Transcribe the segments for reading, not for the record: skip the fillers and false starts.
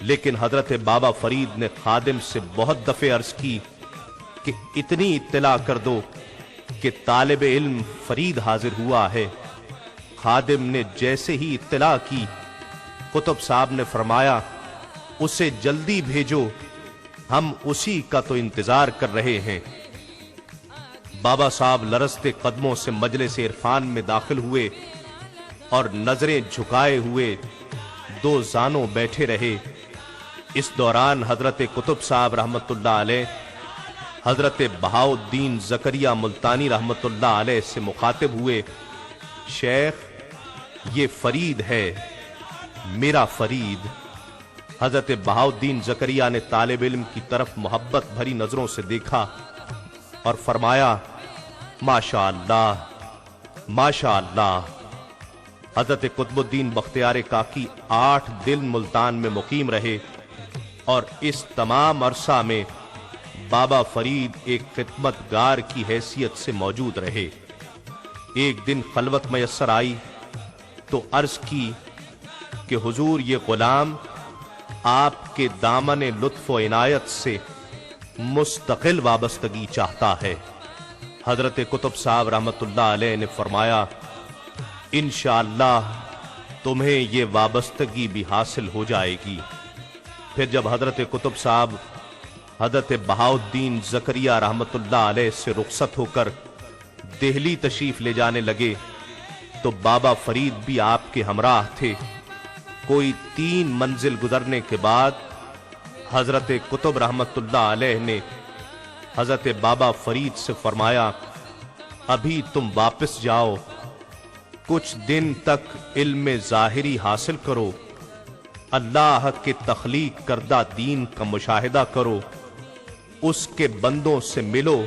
لیکن حضرت بابا فرید نے خادم سے بہت دفعہ عرض کی کہ اتنی اطلاع کر دو کہ طالب علم فرید حاضر ہوا ہے۔ خادم نے جیسے ہی اطلاع کی، قطب صاحب نے فرمایا اسے جلدی بھیجو، ہم اسی کا تو انتظار کر رہے ہیں۔ بابا صاحب لرزتے قدموں سے مجلس عرفان میں داخل ہوئے اور نظریں جھکائے ہوئے دو زانوں بیٹھے رہے۔ اس دوران حضرت قطب صاحب رحمت اللہ علیہ حضرت بہاؤالدین زکریہ ملتانی رحمت اللہ علیہ سے مخاطب ہوئے، شیخ یہ فرید ہے، میرا فرید۔ حضرت بہاؤالدین زکریہ نے طالب علم کی طرف محبت بھری نظروں سے دیکھا اور فرمایا ماشاء اللہ ماشاء اللہ۔ حضرت قطب الدین بختیار کاکی 8 دن ملتان میں مقیم رہے اور اس تمام عرصہ میں بابا فرید ایک خدمت گار کی حیثیت سے موجود رہے۔ ایک دن خلوت میسر آئی تو عرض کی کہ حضور یہ غلام آپ کے دامن لطف و عنایت سے مستقل وابستگی چاہتا ہے۔ حضرت قطب صاحب رحمت اللہ علیہ نے فرمایا انشاءاللہ تمہیں یہ وابستگی بھی حاصل ہو جائے گی۔ پھر جب حضرت قطب صاحب حضرت بہاؤالدین زکریہ رحمت اللہ علیہ سے رخصت ہو کر دہلی تشریف لے جانے لگے تو بابا فرید بھی آپ کے ہمراہ تھے۔ کوئی 3 منزل گزرنے کے بعد حضرت قطب رحمت اللہ علیہ نے حضرت بابا فرید سے فرمایا ابھی تم واپس جاؤ، کچھ دن تک علم ظاہری حاصل کرو، اللہ کے تخلیق کردہ دین کا مشاہدہ کرو، اس کے بندوں سے ملو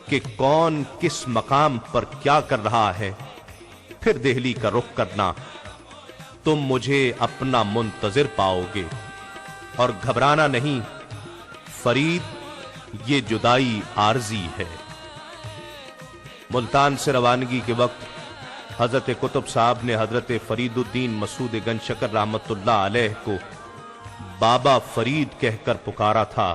کہ کون کس مقام پر کیا کر رہا ہے، پھر دہلی کا رخ کرنا، تم مجھے اپنا منتظر پاؤ گے اور گھبرانا نہیں، فرید یہ جدائی عارضی ہے۔ ملتان سے روانگی کے وقت حضرت قطب صاحب نے حضرت فرید الدین مسعود گنج شکر رحمت اللہ علیہ کو بابا فرید کہہ کر پکارا تھا،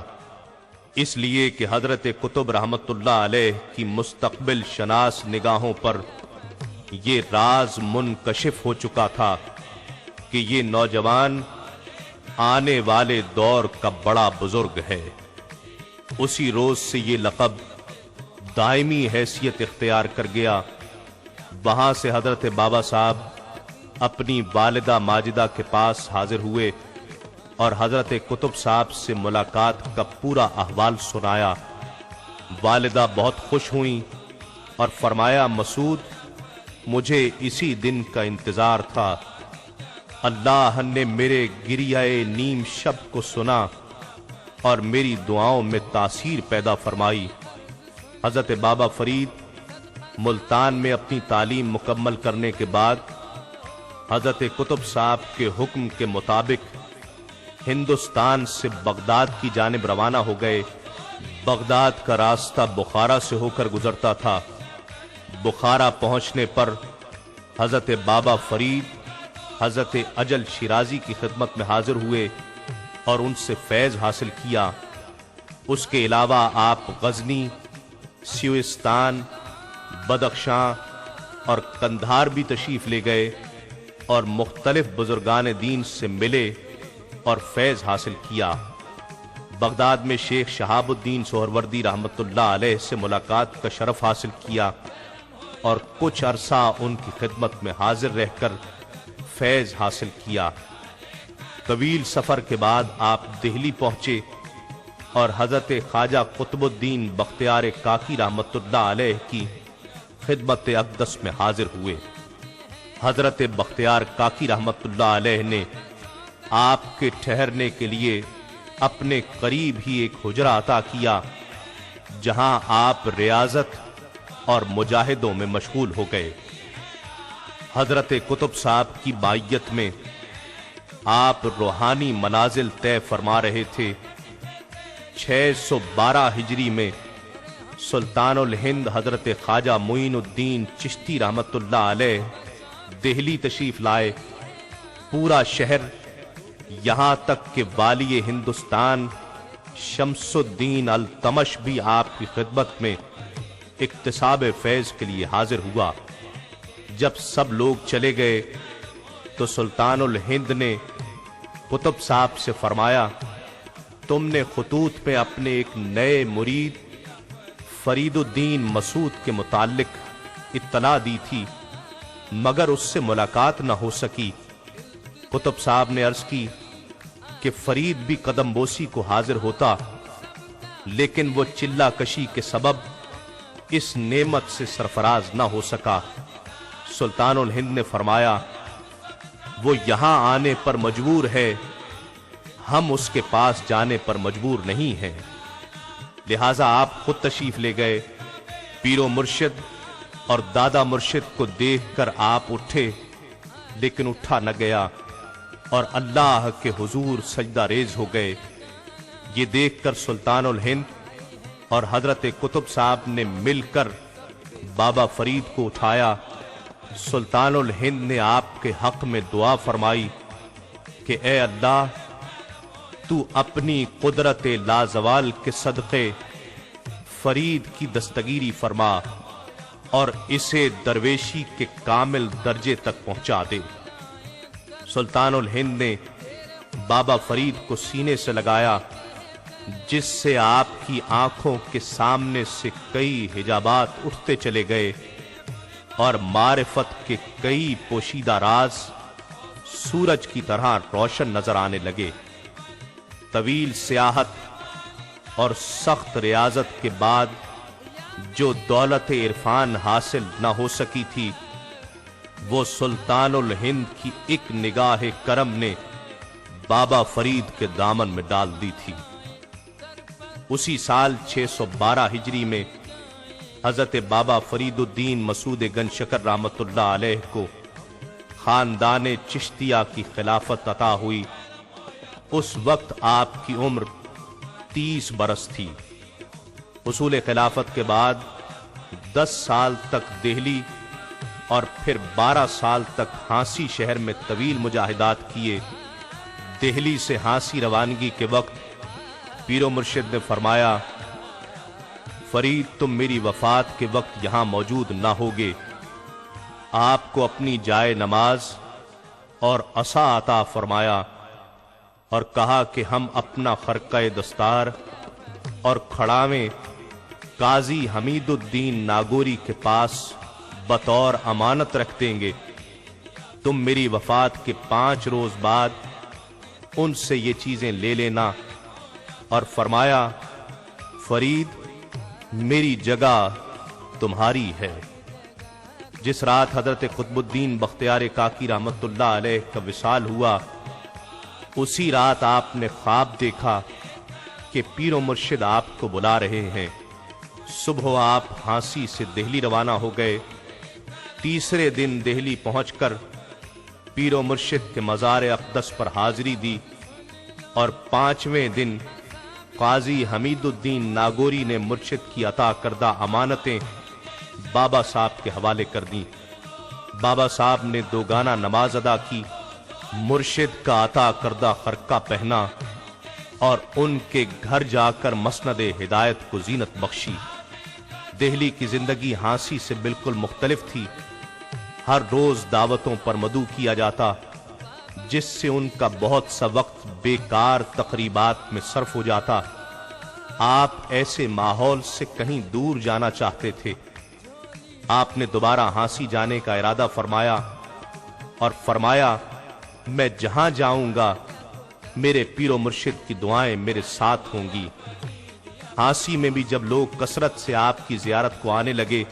اس لیے کہ حضرت قطب رحمت اللہ علیہ کی مستقبل شناس نگاہوں پر یہ راز منکشف ہو چکا تھا کہ یہ نوجوان آنے والے دور کا بڑا بزرگ ہے۔ اسی روز سے یہ لقب دائمی حیثیت اختیار کر گیا۔ وہاں سے حضرت بابا صاحب اپنی والدہ ماجدہ کے پاس حاضر ہوئے اور حضرت قطب صاحب سے ملاقات کا پورا احوال سنایا۔ والدہ بہت خوش ہوئیں اور فرمایا مسعود مجھے اسی دن کا انتظار تھا، اللہ نے میرے گریہ نیم شب کو سنا اور میری دعاؤں میں تاثیر پیدا فرمائی۔ حضرت بابا فرید ملتان میں اپنی تعلیم مکمل کرنے کے بعد حضرت قطب صاحب کے حکم کے مطابق ہندوستان سے بغداد کی جانب روانہ ہو گئے۔ بغداد کا راستہ بخارا سے ہو کر گزرتا تھا۔ بخارا پہنچنے پر حضرت بابا فرید حضرت اجل شیرازی کی خدمت میں حاضر ہوئے اور ان سے فیض حاصل کیا۔ اس کے علاوہ آپ غزنی، سیوستان، بدخشاں اور قندھار بھی تشریف لے گئے اور مختلف بزرگان دین سے ملے اور فیض حاصل کیا۔ بغداد میں شیخ شہاب الدین سہروردی رحمت اللہ علیہ سے ملاقات کا شرف حاصل کیا اور کچھ عرصہ ان کی خدمت میں حاضر رہ کر فیض حاصل کیا۔ طویل سفر کے بعد آپ دہلی پہنچے اور حضرت خواجہ قطب الدین بختیار کاکی رحمت اللہ علیہ کی خدمت اقدس میں حاضر ہوئے۔ حضرت بختیار کاکی رحمت اللہ علیہ نے آپ کے ٹھہرنے کے لیے اپنے قریب ہی ایک حجرہ عطا کیا، جہاں آپ ریاضت اور مجاہدوں میں مشغول ہو گئے۔ حضرت قطب صاحب کی معیت میں آپ روحانی منازل طے فرما رہے تھے۔ 612 ہجری میں سلطان الہند حضرت خواجہ معین الدین چشتی رحمت اللہ علیہ دہلی تشریف لائے۔ پورا شہر یہاں تک کہ والی ہندوستان شمس الدین التمش بھی آپ کی خدمت میں اکتساب فیض کے لیے حاضر ہوا۔ جب سب لوگ چلے گئے تو سلطان الہند نے قطب صاحب سے فرمایا، تم نے خطوط میں اپنے ایک نئے مرید فرید الدین مسعود کے متعلق اطلاع دی تھی، مگر اس سے ملاقات نہ ہو سکی۔ قطب صاحب نے عرض کی کہ فرید بھی قدم بوسی کو حاضر ہوتا، لیکن وہ چلہ کشی کے سبب اس نعمت سے سرفراز نہ ہو سکا۔ سلطان الہند نے فرمایا، وہ یہاں آنے پر مجبور ہے، ہم اس کے پاس جانے پر مجبور نہیں ہیں۔ لہذا آپ خود تشریف لے گئے۔ پیر و مرشد اور دادا مرشد کو دیکھ کر آپ اٹھے، لیکن اٹھا نہ گیا اور اللہ کے حضور سجدہ ریز ہو گئے۔ یہ دیکھ کر سلطان الہند اور حضرت قطب صاحب نے مل کر بابا فرید کو اٹھایا۔ سلطان الہند نے آپ کے حق میں دعا فرمائی کہ اے اللہ، تو اپنی قدرت لازوال کے صدقے فرید کی دستگیری فرما اور اسے درویشی کے کامل درجے تک پہنچا دے۔ سلطان الہند نے بابا فرید کو سینے سے لگایا، جس سے آپ کی آنکھوں کے سامنے سے کئی حجابات اٹھتے چلے گئے اور معرفت کے کئی پوشیدہ راز سورج کی طرح روشن نظر آنے لگے۔ طویل سیاحت اور سخت ریاضت کے بعد جو دولت عرفان حاصل نہ ہو سکی تھی، وہ سلطان الہند کی ایک نگاہ کرم نے بابا فرید کے دامن میں ڈال دی تھی۔ اسی سال 612 ہجری میں حضرت بابا فرید الدین مسعود گنج شکر رحمت اللہ علیہ کو خاندان چشتیہ کی خلافت عطا ہوئی۔ اس وقت آپ کی عمر 30 برس تھی۔ حصول خلافت کے بعد 10 سال تک دہلی اور پھر 12 سال تک ہانسی شہر میں طویل مجاہدات کیے۔ دہلی سے ہانسی روانگی کے وقت پیر و مرشد نے فرمایا، فرید تم میری وفات کے وقت یہاں موجود نہ ہوگے۔ آپ کو اپنی جائے نماز اور عصا عطا فرمایا اور کہا کہ ہم اپنا خرقہ دستار اور کھڑاویں قاضی حمید الدین ناگوری کے پاس بطور امانت رکھ دیں گے۔ تم میری وفات کے 5 روز بعد ان سے یہ چیزیں لے لینا۔ اور فرمایا، فرید میری جگہ تمہاری ہے۔ جس رات حضرت قطب الدین بختیار کاکی رحمت اللہ علیہ کا وصال ہوا، اسی رات آپ نے خواب دیکھا کہ پیر و مرشد آپ کو بلا رہے ہیں۔ صبح آپ ہانسی سے دہلی روانہ ہو گئے۔ تیسرے دن دہلی پہنچ کر پیر و مرشد کے مزار اقدس پر حاضری دی اور 5ویں دن قاضی حمید الدین ناگوری نے مرشد کی عطا کردہ امانتیں بابا صاحب کے حوالے کر دیں۔ بابا صاحب نے 2 گانا نماز ادا کی، مرشد کا عطا کردہ خرقہ پہنا اور ان کے گھر جا کر مسند ہدایت کو زینت بخشی۔ دہلی کی زندگی ہانسی سے بالکل مختلف تھی۔ ہر روز دعوتوں پر مدعو کیا جاتا، جس سے ان کا بہت سا وقت بیکار تقریبات میں صرف ہو جاتا۔ آپ ایسے ماحول سے کہیں دور جانا چاہتے تھے۔ آپ نے دوبارہ ہانسی جانے کا ارادہ فرمایا اور فرمایا، میں جہاں جاؤں گا میرے پیر و مرشد کی دعائیں میرے ساتھ ہوں گی۔ ہانسی میں بھی جب لوگ کثرت سے آپ کی زیارت کو آنے لگے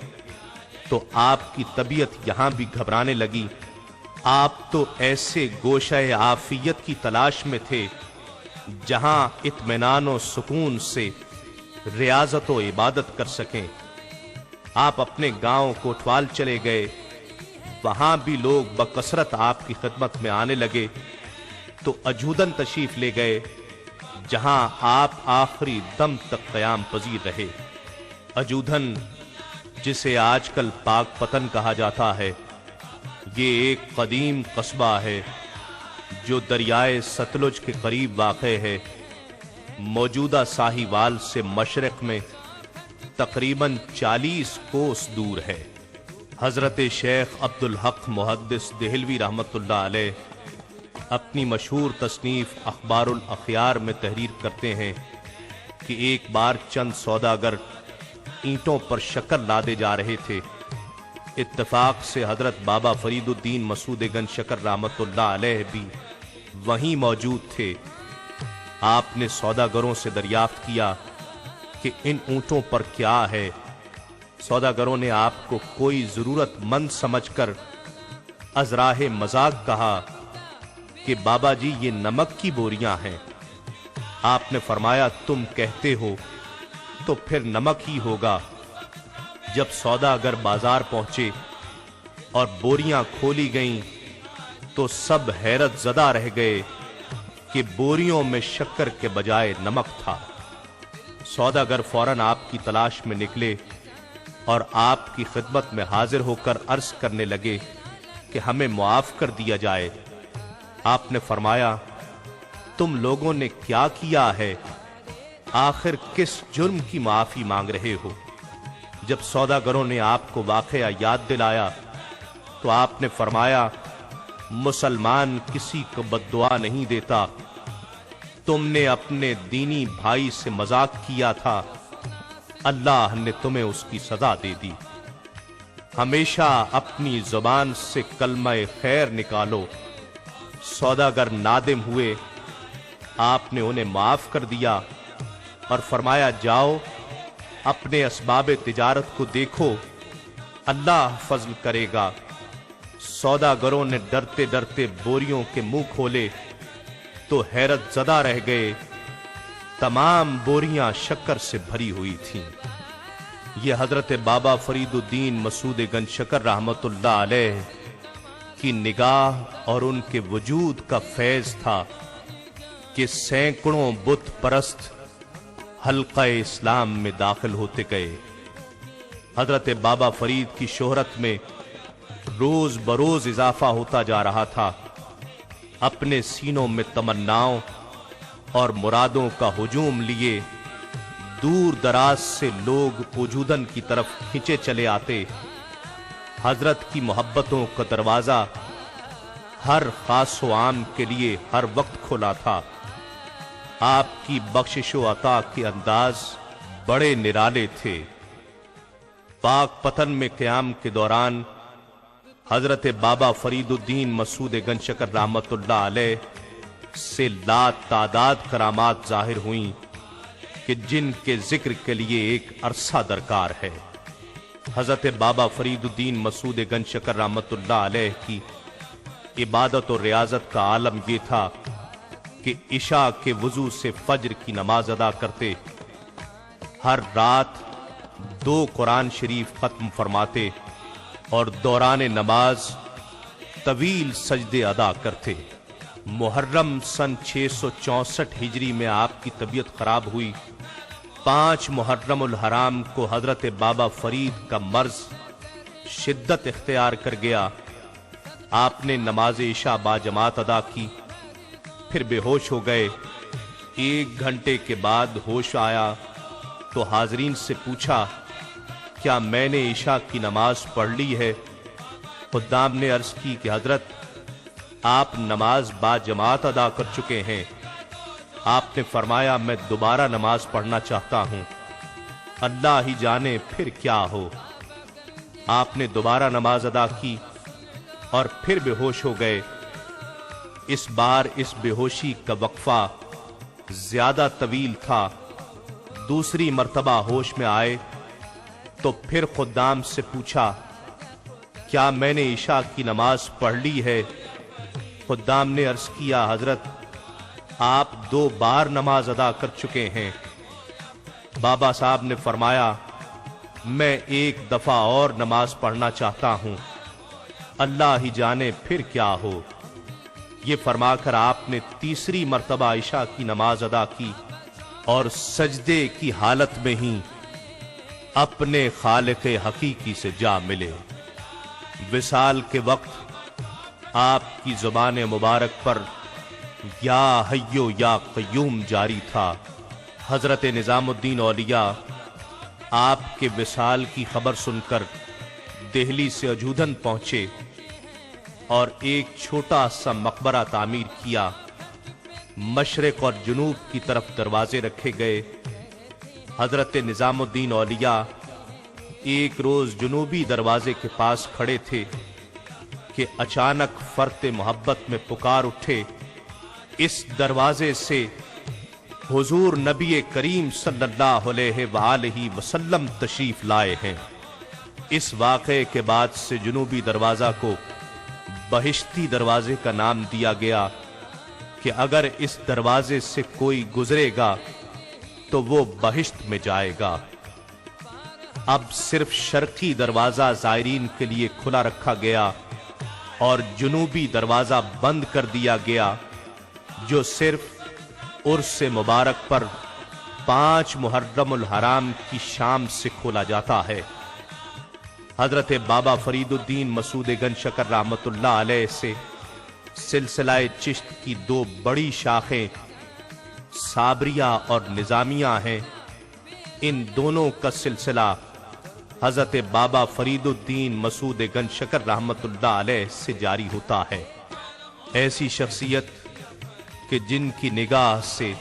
تو آپ کی طبیعت یہاں بھی گھبرانے لگی۔ آپ تو ایسے گوشہ عافیت کی تلاش میں تھے جہاں اطمینان و سکون سے ریاضت و عبادت کر سکیں۔ آپ اپنے گاؤں کوٹوال چلے گئے، وہاں بھی لوگ بکثرت آپ کی خدمت میں آنے لگے تو اجودن تشریف لے گئے، جہاں آپ آخری دم تک قیام پذیر رہے۔ اجودن، جسے آج کل پاک پتن کہا جاتا ہے، یہ ایک قدیم قصبہ ہے جو دریائے ستلج کے قریب واقع ہے، موجودہ ساہیوال سے مشرق میں تقریباً 40 کوس دور ہے۔ حضرت شیخ عبدالحق محدث دہلوی رحمۃ اللہ علیہ اپنی مشہور تصنیف اخبار الاخیار میں تحریر کرتے ہیں کہ ایک بار چند سوداگر اینٹوں پر شکر لادے جا رہے تھے۔ اتفاق سے حضرت بابا فرید الدین مسعود گنج شکر رحمۃ اللہ علیہ بھی وہیں موجود تھے۔ آپ نے سوداگروں سے دریافت کیا کہ ان اونٹوں پر کیا ہے۔ سوداگروں نے آپ کو کوئی ضرورت مند سمجھ کر ازراہ مذاق کہا کہ بابا جی یہ نمک کی بوریاں ہیں۔ آپ نے فرمایا تم کہتے ہو تو پھر نمک ہی ہوگا۔ جب سوداگر بازار پہنچے اور بوریاں کھولی گئیں تو سب حیرت زدہ رہ گئے کہ بوریوں میں شکر کے بجائے نمک تھا۔ سوداگر فوراً آپ کی تلاش میں نکلے اور آپ کی خدمت میں حاضر ہو کر عرض کرنے لگے کہ ہمیں معاف کر دیا جائے۔ آپ نے فرمایا تم لوگوں نے کیا کیا ہے؟ آخر کس جرم کی معافی مانگ رہے ہو؟ جب سوداگروں نے آپ کو واقعہ یاد دلایا تو آپ نے فرمایا مسلمان کسی کو بد دعا نہیں دیتا، تم نے اپنے دینی بھائی سے مذاق کیا تھا، اللہ نے تمہیں اس کی سزا دے دی۔ ہمیشہ اپنی زبان سے کلمہ خیر نکالو۔ سوداگر نادم ہوئے، آپ نے انہیں معاف کر دیا اور فرمایا جاؤ اپنے اسباب تجارت کو دیکھو، اللہ فضل کرے گا۔ سوداگروں نے ڈرتے ڈرتے بوریوں کے منہ کھولے تو حیرت زدہ رہ گئے، تمام بوریاں شکر سے بھری ہوئی تھیں۔ یہ حضرت بابا فرید الدین مسعود گنج شکر رحمۃ اللہ علیہ کی نگاہ اور ان کے وجود کا فیض تھا کہ سینکڑوں بت پرست حلقہ اسلام میں داخل ہوتے گئے۔ حضرت بابا فرید کی شہرت میں روز بروز اضافہ ہوتا جا رہا تھا۔ اپنے سینوں میں تمناؤں اور مرادوں کا ہجوم لیے دور دراز سے لوگ وجودن کی طرف کھینچے چلے آتے۔ حضرت کی محبتوں کا دروازہ ہر خاص و عام کے لیے ہر وقت کھلا تھا۔ آپ کی بخشش و عطا کے انداز بڑے نرالے تھے۔ پاک پتن میں قیام کے دوران حضرت بابا فرید الدین مسعود گنج شکر رحمۃ اللہ علیہ سے لا تعداد کرامات ظاہر ہوئیں کہ جن کے ذکر کے لیے ایک عرصہ درکار ہے۔ حضرت بابا فرید الدین مسعود گنج شکر رحمۃ اللہ علیہ کی عبادت و ریاضت کا عالم یہ تھا کہ عشاء کے وضو سے فجر کی نماز ادا کرتے، ہر رات 2 قرآن شریف ختم فرماتے اور دوران نماز طویل سجدے ادا کرتے۔ محرم سن 664 ہجری میں آپ کی طبیعت خراب ہوئی۔ 5 محرم الحرام کو حضرت بابا فرید کا مرض شدت اختیار کر گیا۔ آپ نے نماز عشاء باجماعت ادا کی، پھر بے ہوش ہو گئے۔ 1 گھنٹے کے بعد ہوش آیا تو حاضرین سے پوچھا کیا میں نے عشاء کی نماز پڑھ لی ہے؟ خدام نے عرض کی کہ حضرت آپ نماز باجماعت ادا کر چکے ہیں۔ آپ نے فرمایا میں دوبارہ نماز پڑھنا چاہتا ہوں، اللہ ہی جانے پھر کیا ہو۔ آپ نے دوبارہ نماز ادا کی اور پھر بے ہوش ہو گئے۔ اس بار اس بے ہوشی کا وقفہ زیادہ طویل تھا۔ دوسری مرتبہ ہوش میں آئے تو پھر خدام سے پوچھا کیا میں نے عشاء کی نماز پڑھ لی ہے؟ خدام نے عرض کیا حضرت آپ 2 بار نماز ادا کر چکے ہیں۔ بابا صاحب نے فرمایا میں 1 دفعہ اور نماز پڑھنا چاہتا ہوں، اللہ ہی جانے پھر کیا ہو۔ یہ فرما کر آپ نے تیسری مرتبہ عشاء کی نماز ادا کی اور سجدے کی حالت میں ہی اپنے خالق حقیقی سے جا ملے۔ وصال کے وقت آپ کی زبان مبارک پر یا حیو یا قیوم جاری تھا۔ حضرت نظام الدین اولیاء آپ کے وصال کی خبر سن کر دہلی سے اجودھن پہنچے اور ایک چھوٹا سا مقبرہ تعمیر کیا۔ مشرق اور جنوب کی طرف دروازے رکھے گئے۔ حضرت نظام الدین اولیاء ایک روز جنوبی دروازے کے پاس کھڑے تھے کہ اچانک فرط محبت میں پکار اٹھے، اس دروازے سے حضور نبی کریم صلی اللہ علیہ وآلہ وسلم تشریف لائے ہیں۔ اس واقعے کے بعد سے جنوبی دروازہ کو بہشتی دروازے کا نام دیا گیا کہ اگر اس دروازے سے کوئی گزرے گا تو وہ بہشت میں جائے گا۔ اب صرف شرقی دروازہ زائرین کے لیے کھلا رکھا گیا اور جنوبی دروازہ بند کر دیا گیا، جو صرف عرس مبارک پر 5 محرم الحرام کی شام سے کھولا جاتا ہے۔ حضرت بابا فرید الدین مسعود گنج شکر رحمت اللہ علیہ سے سلسلہ چشت کی 2 بڑی شاخیں صابریہ اور نظامیہ ہیں۔ ان دونوں کا سلسلہ حضرت بابا فرید الدین مسعود گنج شکر رحمت اللہ علیہ سے جاری ہوتا ہے۔ ایسی شخصیت کہ جن کی نگاہ سے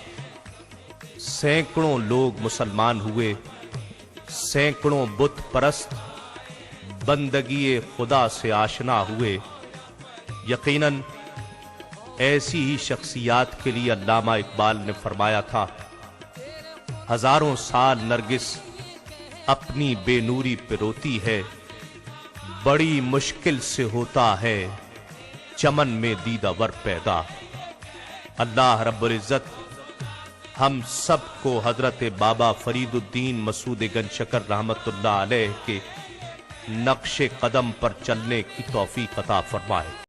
سینکڑوں لوگ مسلمان ہوئے، سینکڑوں بت پرست بندگی خدا سے آشنا ہوئے۔ یقیناً ایسی ہی شخصیات کے لیے علامہ اقبال نے فرمایا تھا، ہزاروں سال نرگس اپنی بے نوری پہ روتی ہے، بڑی مشکل سے ہوتا ہے چمن میں دیدہ ور پیدا۔ اللہ رب العزت ہم سب کو حضرت بابا فرید الدین مسعود گنج شکر رحمت اللہ علیہ کے نقش قدم پر چلنے کی توفیق عطا فرمائے۔